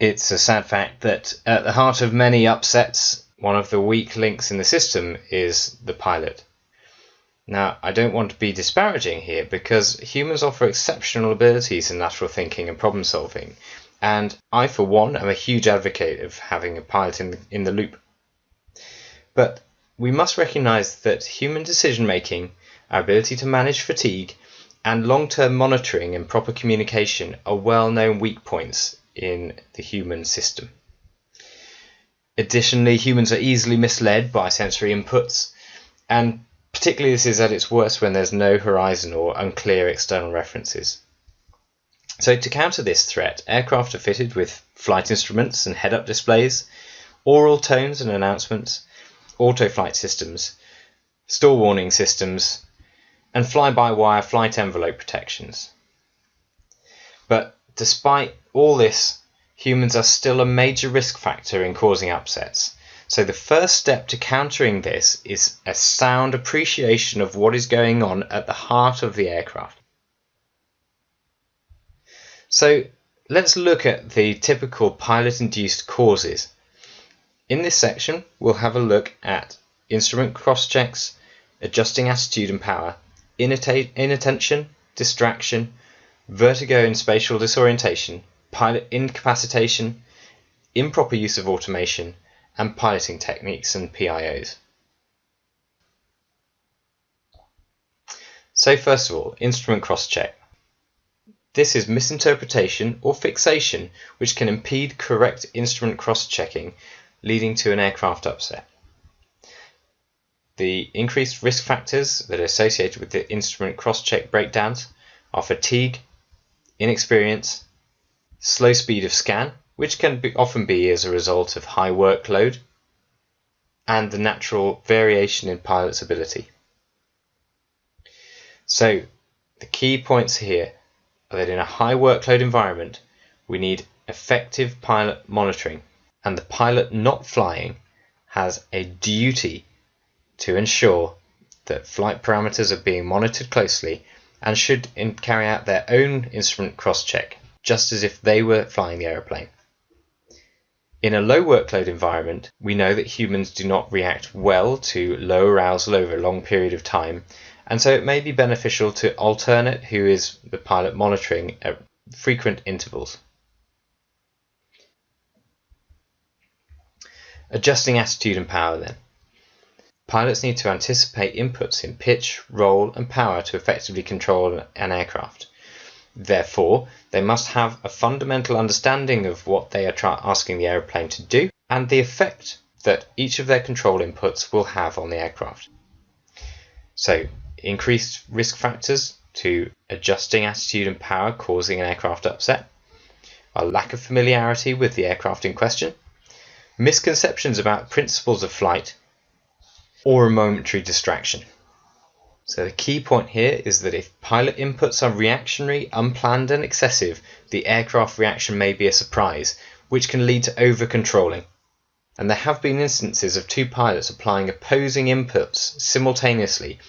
It's a sad fact that at the heart of many upsets, one of the weak links in the system is the pilot. Now, I don't want to be disparaging here because humans offer exceptional abilities in lateral thinking and problem solving, and I, for one, am a huge advocate of having a pilot in the loop. But we must recognise that human decision making, our ability to manage fatigue, and long-term monitoring and proper communication are well-known weak points in the human system. Additionally, humans are easily misled by sensory inputs, and particularly this is at its worst when there's no horizon or unclear external references. So to counter this threat, aircraft are fitted with flight instruments and head-up displays, oral tones and announcements, auto-flight systems, stall warning systems, and fly-by-wire flight envelope protections. But despite all this, humans are still a major risk factor in causing upsets. So the first step to countering this is a sound appreciation of what is going on at the heart of the aircraft. So let's look at the typical pilot-induced causes. In this section, we'll have a look at instrument cross-checks, adjusting attitude and power, inattention, distraction, vertigo and spatial disorientation, pilot incapacitation, improper use of automation, and piloting techniques and PIOs. So first of all, instrument cross-check. This is misinterpretation or fixation which can impede correct instrument cross-checking, leading to an aircraft upset. The increased risk factors that are associated with the instrument cross-check breakdowns are fatigue, inexperience, slow speed of scan, which can often be as a result of high workload, and the natural variation in pilot's ability. So the key points here are that in a high workload environment, we need effective pilot monitoring, and the pilot not flying has a duty to ensure that flight parameters are being monitored closely and should carry out their own instrument cross-check, just as if they were flying the aeroplane. In a low workload environment, we know that humans do not react well to low arousal over a long period of time, and so it may be beneficial to alternate who is the pilot monitoring at frequent intervals. Adjusting attitude and power then. Pilots need to anticipate inputs in pitch, roll, and power to effectively control an aircraft. Therefore, they must have a fundamental understanding of what they are asking the aeroplane to do and the effect that each of their control inputs will have on the aircraft. So, increased risk factors to adjusting attitude and power causing an aircraft upset, a lack of familiarity with the aircraft in question, misconceptions about principles of flight, or a momentary distraction. So the key point here is that if pilot inputs are reactionary, unplanned and excessive, the aircraft reaction may be a surprise, which can lead to over-controlling. And there have been instances of two pilots applying opposing inputs simultaneously,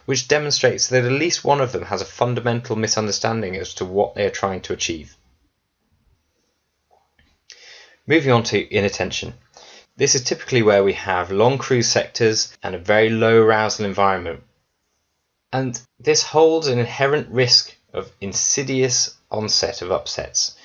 which demonstrates that at least one of them has a fundamental misunderstanding as to what they are trying to achieve. Moving on to inattention. This is typically where we have long cruise sectors and a very low arousal environment. And this holds an inherent risk of insidious onset of upsets.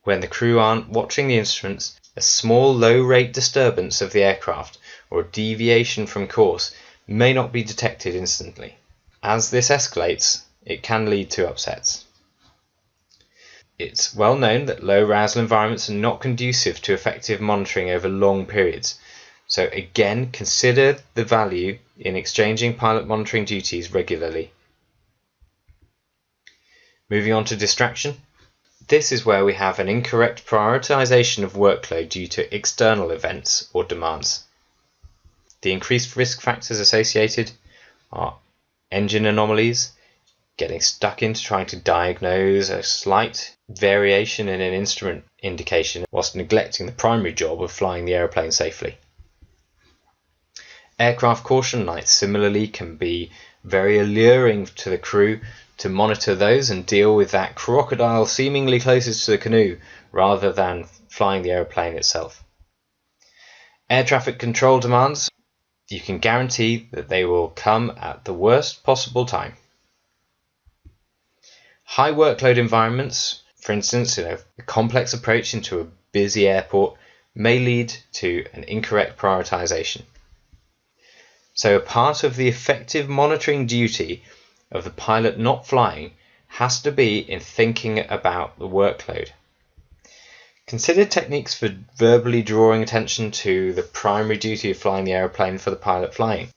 When the crew aren't watching the instruments, a small low rate disturbance of the aircraft or a deviation from course may not be detected instantly. As this escalates, it can lead to upsets. It's well known that low arousal environments are not conducive to effective monitoring over long periods. So again, consider the value in exchanging pilot monitoring duties regularly. Moving on to distraction. This is where we have an incorrect prioritization of workload due to external events or demands. The increased risk factors associated are engine anomalies, getting stuck into trying to diagnose a slight variation in an instrument indication whilst neglecting the primary job of flying the aeroplane safely. Aircraft caution lights similarly can be very alluring to the crew to monitor those and deal with that crocodile seemingly closest to the canoe rather than flying the aeroplane itself. Air traffic control demands, you can guarantee that they will come at the worst possible time. High workload environments, for instance, a complex approach into a busy airport, may lead to an incorrect prioritization. So a part of the effective monitoring duty of the pilot not flying has to be in thinking about the workload. Consider techniques for verbally drawing attention to the primary duty of flying the aeroplane for the pilot flying.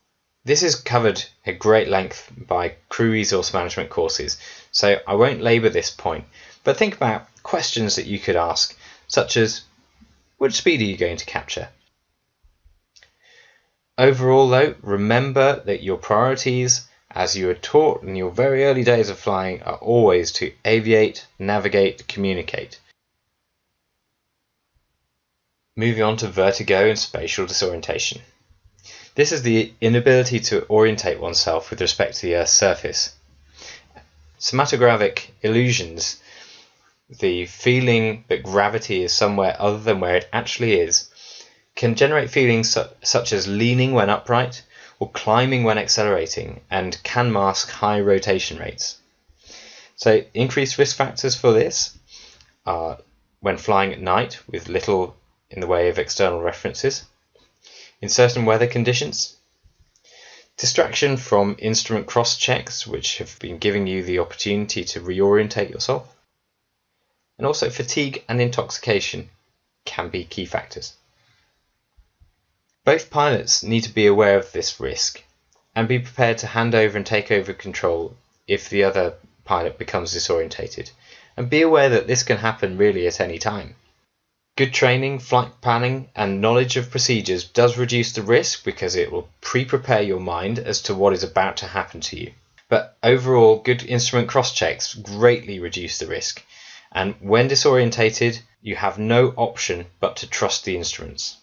This is covered at great length by crew resource management courses, so I won't labour this point, but think about questions that you could ask, such as, which speed are you going to capture? Overall though, remember that your priorities, as you were taught in your very early days of flying, are always to aviate, navigate, communicate. Moving on to vertigo and spatial disorientation. This is the inability to orientate oneself with respect to the Earth's surface. Somatogravic illusions, the feeling that gravity is somewhere other than where it actually is, can generate feelings such as leaning when upright or climbing when accelerating, and can mask high rotation rates. So increased risk factors for this are when flying at night with little in the way of external references, in certain weather conditions, distraction from instrument cross-checks which have been giving you the opportunity to reorientate yourself, and also fatigue and intoxication can be key factors. Both pilots need to be aware of this risk and be prepared to hand over and take over control if the other pilot becomes disorientated, and be aware that this can happen really at any time. Good training, flight planning and knowledge of procedures does reduce the risk because it will pre-prepare your mind as to what is about to happen to you. But overall, good instrument cross-checks greatly reduce the risk, and when disorientated, you have no option but to trust the instruments.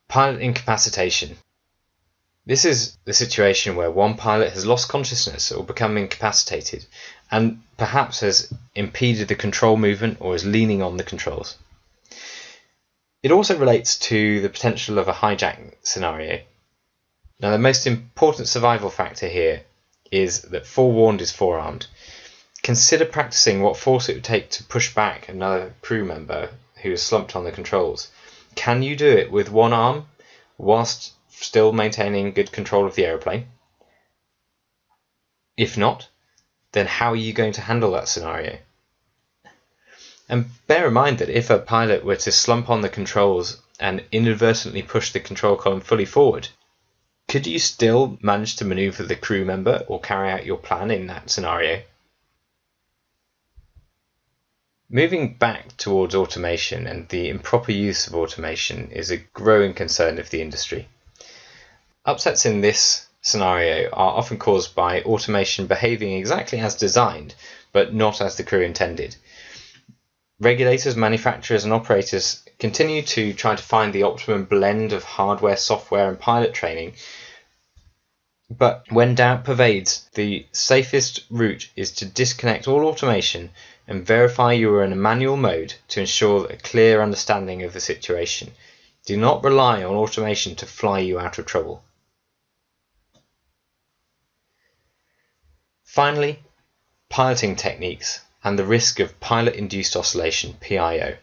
Pilot incapacitation. This is the situation where one pilot has lost consciousness or become incapacitated and perhaps has impeded the control movement or is leaning on the controls. It also relates to the potential of a hijack scenario. Now, the most important survival factor here is that forewarned is forearmed. Consider practicing what force it would take to push back another crew member who is slumped on the controls. Can you do it with one arm whilst still maintaining good control of the aeroplane? If not, then how are you going to handle that scenario? And bear in mind that if a pilot were to slump on the controls and inadvertently push the control column fully forward, could you still manage to maneuver the crew member or carry out your plan in that scenario? Moving back towards automation and the improper use of automation is a growing concern of the industry. Upsets in this scenario are often caused by automation behaving exactly as designed, but not as the crew intended. Regulators, manufacturers and operators continue to try to find the optimum blend of hardware, software and pilot training, but when doubt pervades, the safest route is to disconnect all automation and verify you are in a manual mode to ensure a clear understanding of the situation. Do not rely on automation to fly you out of trouble. Finally, piloting techniques and the risk of pilot-induced oscillation, PIO.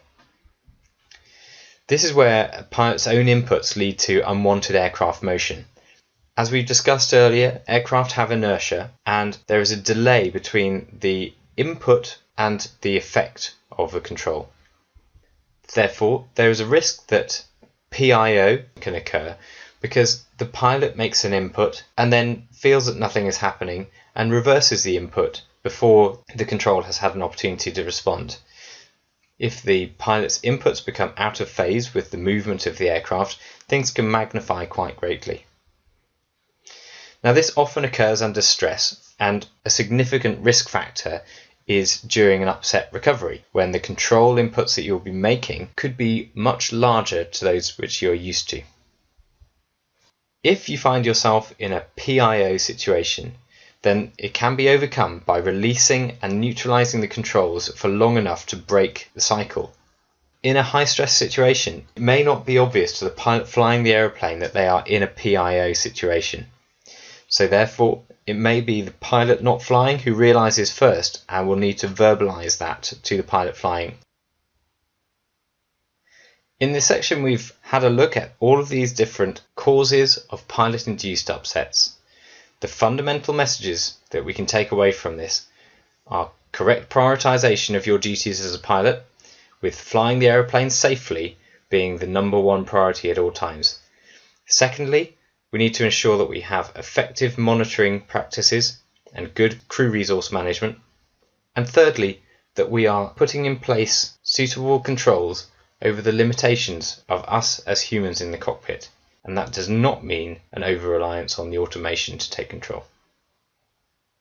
This is where a pilot's own inputs lead to unwanted aircraft motion. As we discussed earlier, aircraft have inertia and there is a delay between the input and the effect of the control. Therefore, there is a risk that PIO can occur because the pilot makes an input and then feels that nothing is happening and reverses the input before the control has had an opportunity to respond. If the pilot's inputs become out of phase with the movement of the aircraft, things can magnify quite greatly. Now, this often occurs under stress, and a significant risk factor is during an upset recovery, when the control inputs that you'll be making could be much larger to those which you're used to. If you find yourself in a PIO situation, then it can be overcome by releasing and neutralizing the controls for long enough to break the cycle. In a high-stress situation, it may not be obvious to the pilot flying the aeroplane that they are in a PIO situation. So therefore, it may be the pilot not flying who realizes first and will need to verbalize that to the pilot flying. In this section, we've had a look at all of these different causes of pilot-induced upsets. The fundamental messages that we can take away from this are correct prioritization of your duties as a pilot, with flying the aeroplane safely being the #1 priority at all times. Secondly, we need to ensure that we have effective monitoring practices and good crew resource management. And thirdly, that we are putting in place suitable controls over the limitations of us as humans in the cockpit. And that does not mean an over-reliance on the automation to take control.